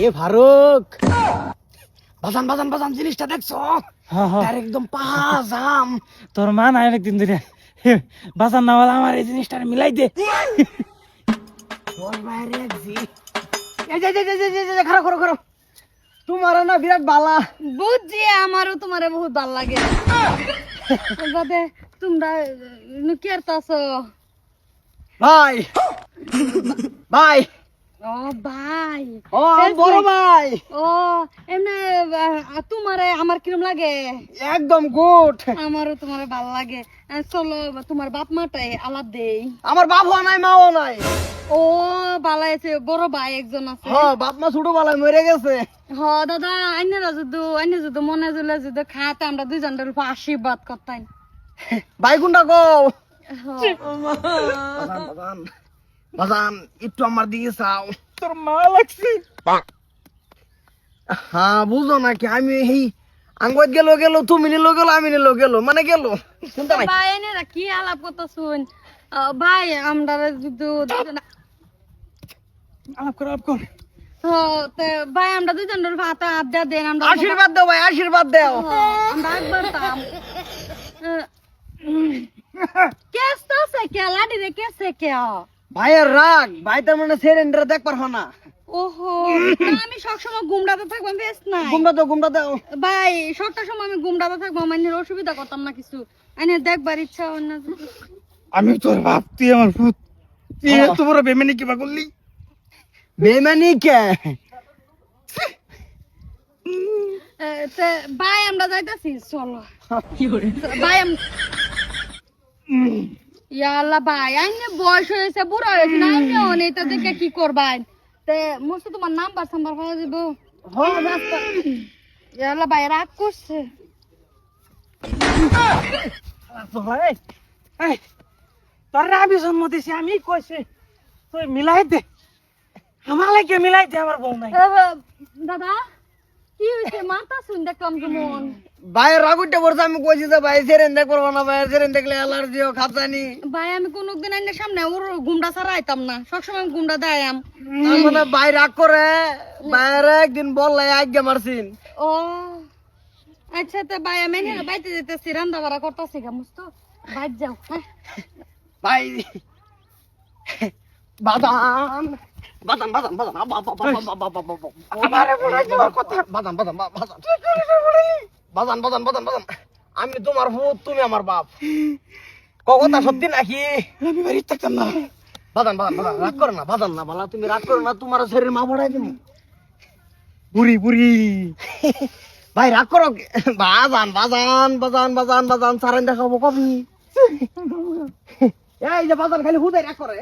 এ ফারুক, বাজান বাজান বাজান জিনিসটা দেখছো? তার একদম পাজাম। তোর মা নাই অনেকদিন ধরে বাজার না বলে আমার এই জিনিসটা মিলাই দে। ওই বাইরে একজি। এই যে খারাপ করো করো। তোমার না বিরাট বালা। বুঝছি, আমারও তোমারে বহুত ভাল লাগে। বাদে তোমরা কি আরতাছো? ভাই ভাই ও ভাই, ও বড় ভাই, ও এমনি তোমারে আমার কিরম লাগে? একদম গুড। আমারও তোমারে ভাল লাগে। চলো তোমার বাপ মাটাই আলাপ দেই। আমার বাপও নাই মাও নাই। ও বালা আছে, বড় ভাই একজন আছে। হ্যাঁ, বাপ মা ছোট বেলায় মরে গেছে। হ দাদা, আইনারা যদি মনে জুলে যদি খাতে আমরা দুইজনের উপর আশীর্বাদ করতাম। ভাই কোনটা গো? হ। বাজান বাজান বাজান, একটু আমার দিকে চাও। তোর মা লাগছে। হ্যাঁ, বুঝো নাকি আমি এই আঙ্গত গেল তুমি নিলো গেল আমি নিলো গেল মানে গেল শুনতে নাই। ভাই আইনারা কি আলাপ কথা শুন। ভাই আমরা যদি দুজন আলাপ কর। ভাই আমরা দুজনের ভাত আড্ডা দেন। আমরা আশীর্বাদ দাও ভাই, আশীর্বাদ দাও। আমরা একবারতাম কেসটা সে কে লাডি রে কেসে কে। ভাইয়ের রাগ, ভাই তার মানে সেরেন্ডার দেখ পারো না। ওহো, আমি সবসময় গুমড়াতে থাকবো, বেশ নাই গুমটা দাও। ভাই। সবটা সময় আমি গুমড়াতে থাকবো, আমার অসুবিধা করতাম না কিছু। আইনে দেখবার ইচ্ছা অন্য। আমি তোর বাপ, তুই আমার ভূত। তুই এত বড় বেমেনি কিবা করলি? বেমানি কে? ভাই আমরা যাইতাছি, চলো ভাই। ইয়াল্লা ভাই, আইনে বয়স হয়েছে, বুড়া হয়েছে না, আইনে অনেক তো দেখে কি করবেন। মুসে তোমার নাম্বার সাম্বার পাওয়া যাব। ইয়াল্লা ভাই রাগ করছে। তোর আমি জন্ম দিছি, আমি কইছি তুই মিলাই দে। আমার লাগে মিলাই দে, আমার বউ নাই। দাদা কি হয়েছে? মাথা শুন দেখলাম যেমন। ভাইয়ের রাগ উঠতে পড়ছে, আমি কইছি যে ভাই সেরেন দেখ পারবো না, ভাই সেরেন দেখলে অ্যালার্জিও খাপজানি। ভাই আমি কোনদিন আইনের সামনে ওর গুমডা ছাড়া আইতাম না, সবসময় আমি গুমডা দেয়াম। তার মানে ভাই রাগ করে ভাইয়ের একদিন বললে আজ্ঞা মারছিন। ও আচ্ছা, তো ভাই আমি না বাইতে যেতেছি, রান্না বাড়া করতেছি গা, মুস্তো বাইর যাও। হ্যাঁ ভাই বাদাম বাদাম বাদাম বাদাম বাদাম, আমি তোমার ভূত, তুমি আমার বাপ। কথা সত্যি নাকি? আমি বাড়ি থাকতাম না। বাদাম বাদাম বাদাম, রাগ করো না বাদাম না বালা, তুমি রাগ করো না, তোমার শরীর মা বড়াই দিম। বুড়ি ভাই রাগ করো বাজান বাজান বাজান বাজান বাজান সারেন দেখাবো কবি। এই যে বাজান খালি হুদাই রাগ করে।